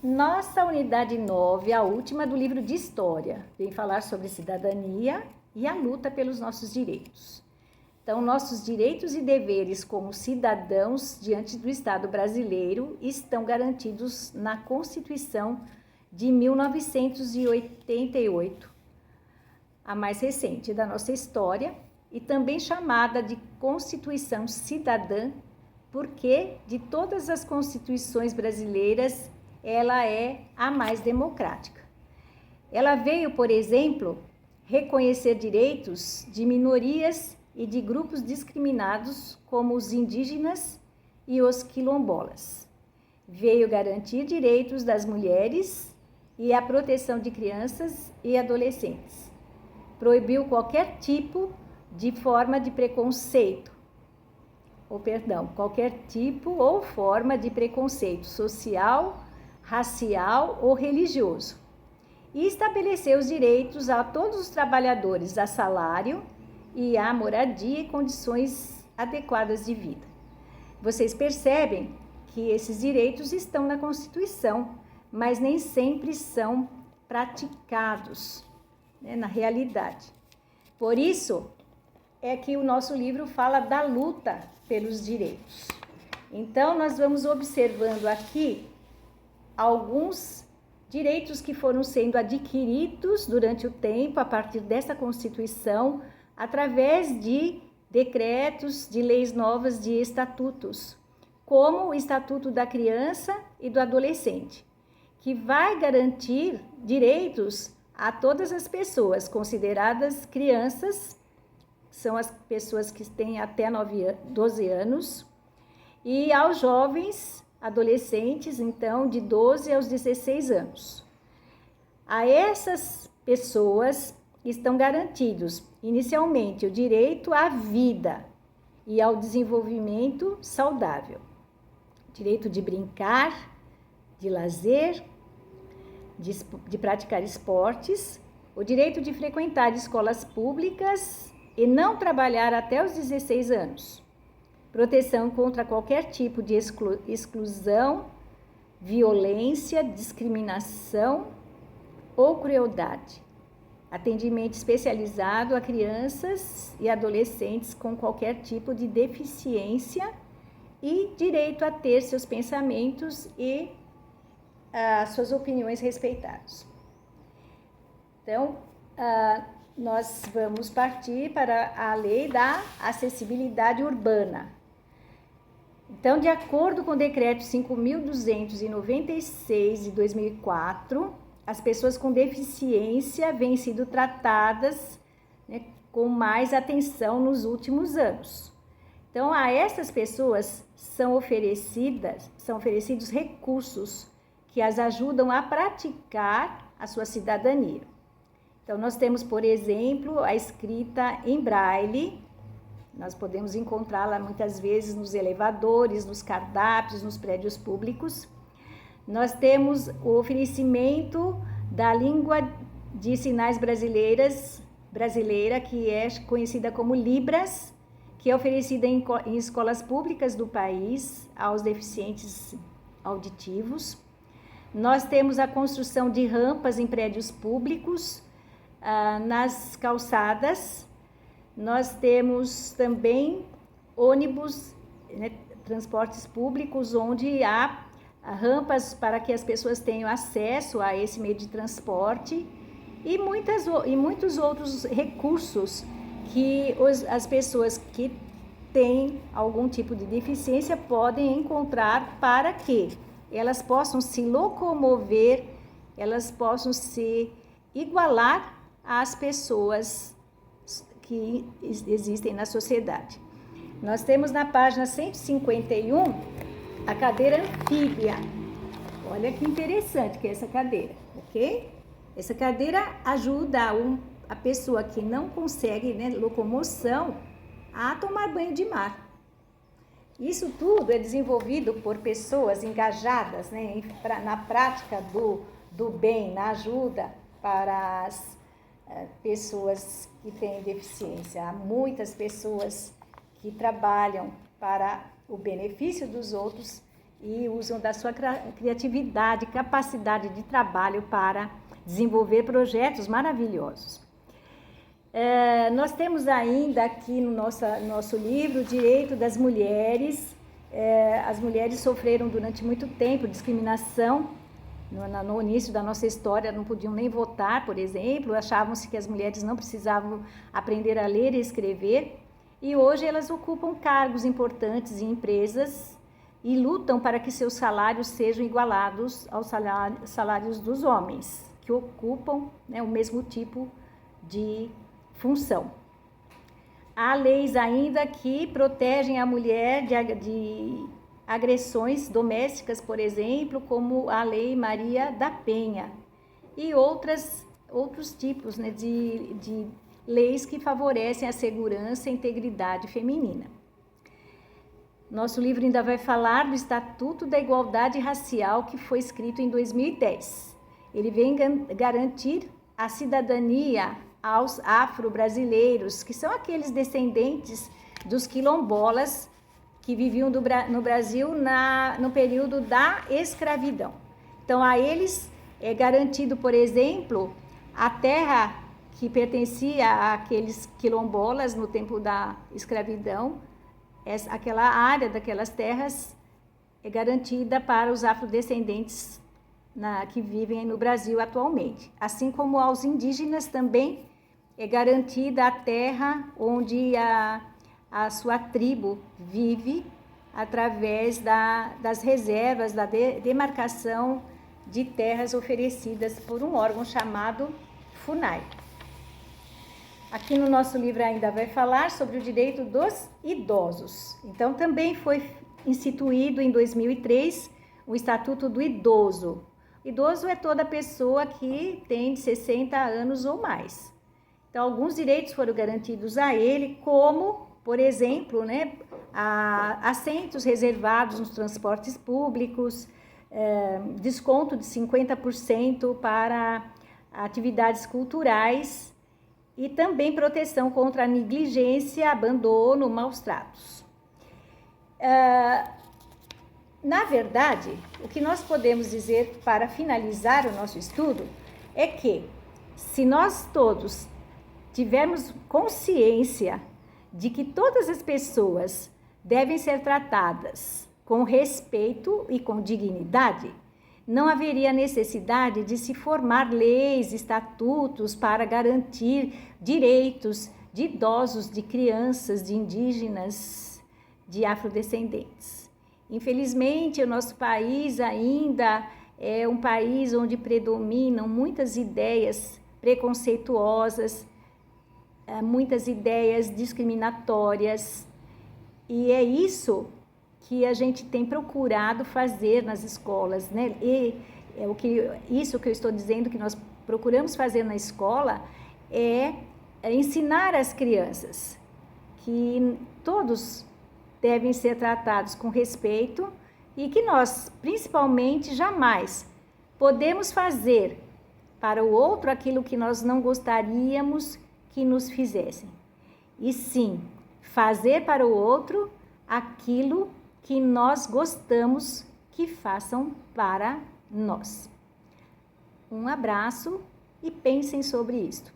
Nossa unidade 9, a última do livro de História, vem falar sobre cidadania e a luta pelos nossos direitos. Então, nossos direitos e deveres como cidadãos diante do Estado brasileiro estão garantidos na Constituição de 1988, a mais recente da nossa história, e também chamada de Constituição Cidadã, porque de todas as constituições brasileiras, ela é a mais democrática. Ela veio, por exemplo, reconhecer direitos de minorias e de grupos discriminados, como os indígenas e os quilombolas. Veio garantir direitos das mulheres e a proteção de crianças e adolescentes. Proibiu qualquer tipo de forma de preconceito, qualquer tipo ou forma de preconceito social, racial ou religioso, e estabeleceu os direitos a todos os trabalhadores a salário e a moradia e condições adequadas de vida. Vocês percebem que esses direitos estão na Constituição, mas nem sempre são praticados, na realidade. Por isso é que o nosso livro fala da luta pelos direitos. Então, nós vamos observando aqui alguns direitos que foram sendo adquiridos durante o tempo, a partir dessa Constituição, através de decretos, de leis novas, de estatutos, como o Estatuto da Criança e do Adolescente, que vai garantir direitos a todas as pessoas consideradas crianças, são as pessoas que têm até 12 anos, e aos jovens adolescentes, então, de 12 aos 16 anos. A essas pessoas estão garantidos, inicialmente, o direito à vida e ao desenvolvimento saudável, direito de brincar, de lazer, de praticar esportes, o direito de frequentar escolas públicas e não trabalhar até os 16 anos, proteção contra qualquer tipo de exclusão, violência, discriminação ou crueldade, atendimento especializado a crianças e adolescentes com qualquer tipo de deficiência e direito a ter seus pensamentos e suas opiniões respeitados. Então, nós vamos partir para a lei da acessibilidade urbana. Então, de acordo com o decreto 5.296 de 2004, as pessoas com deficiência vêm sendo tratadas, com mais atenção nos últimos anos. Então, a essas pessoas são oferecidos recursos que as ajudam a praticar a sua cidadania. Então, nós temos, por exemplo, a escrita em braille. Nós podemos encontrá-la muitas vezes nos elevadores, nos cardápios, nos prédios públicos. Nós temos o oferecimento da língua de sinais brasileira, que é conhecida como Libras, que é oferecida em escolas públicas do país aos deficientes auditivos. Nós temos a construção de rampas em prédios públicos, nas calçadas. Nós temos também ônibus, transportes públicos, onde há rampas para que as pessoas tenham acesso a esse meio de transporte e muitos outros recursos que as pessoas que têm algum tipo de deficiência podem encontrar para que elas possam se locomover, elas possam se igualar às pessoas que existem na sociedade. Nós temos na página 151 a cadeira anfíbia. Olha que interessante que é essa cadeira, ok? Essa cadeira ajuda a pessoa que não consegue, locomoção a tomar banho de mar. Isso tudo é desenvolvido por pessoas engajadas, na prática do bem, na ajuda para as pessoas que têm deficiência. Há muitas pessoas que trabalham para o benefício dos outros e usam da sua criatividade, capacidade de trabalho para desenvolver projetos maravilhosos. Nós temos ainda aqui no nosso livro o direito das mulheres. As mulheres sofreram durante muito tempo discriminação. No início da nossa história não podiam nem votar, por exemplo, achavam-se que as mulheres não precisavam aprender a ler e escrever, e hoje elas ocupam cargos importantes em empresas e lutam para que seus salários sejam igualados aos salários dos homens, que ocupam, né, o mesmo tipo de função. Há leis ainda que protegem a mulher de agressões domésticas, por exemplo, como a Lei Maria da Penha, e outros tipos, né, de leis que favorecem a segurança e a integridade feminina. Nosso livro ainda vai falar do Estatuto da Igualdade Racial, que foi escrito em 2010. Ele vem garantir a cidadania aos afro-brasileiros, que são aqueles descendentes dos quilombolas que viviam no Brasil no período da escravidão. Então, a eles é garantido, por exemplo, a terra que pertencia àqueles quilombolas no tempo da escravidão, aquela área daquelas terras é garantida para os afrodescendentes que vivem no Brasil atualmente. Assim como aos indígenas também é garantida a terra onde a sua tribo vive, através das reservas, da demarcação de terras oferecidas por um órgão chamado FUNAI. Aqui no nosso livro ainda vai falar sobre o direito dos idosos. Então, também foi instituído em 2003 o Estatuto do Idoso. Idoso é toda pessoa que tem de 60 anos ou mais. Então, alguns direitos foram garantidos a ele, como, por exemplo, né, assentos reservados nos transportes públicos, desconto de 50% para atividades culturais e também proteção contra a negligência, abandono, maus tratos. Na verdade, o que nós podemos dizer para finalizar o nosso estudo é que, se nós todos tivermos consciência de que todas as pessoas devem ser tratadas com respeito e com dignidade, não haveria necessidade de se formar leis, estatutos para garantir direitos de idosos, de crianças, de indígenas, de afrodescendentes. Infelizmente, o nosso país ainda é um país onde predominam muitas ideias preconceituosas, muitas ideias discriminatórias, e é isso que a gente tem procurado fazer nas escolas, né? E isso que eu estou dizendo que nós procuramos fazer na escola é ensinar as crianças que todos devem ser tratados com respeito e que nós, principalmente, jamais podemos fazer para o outro aquilo que nós não gostaríamos que nos fizessem. E sim, fazer para o outro aquilo que nós gostamos que façam para nós. Um abraço e pensem sobre isto.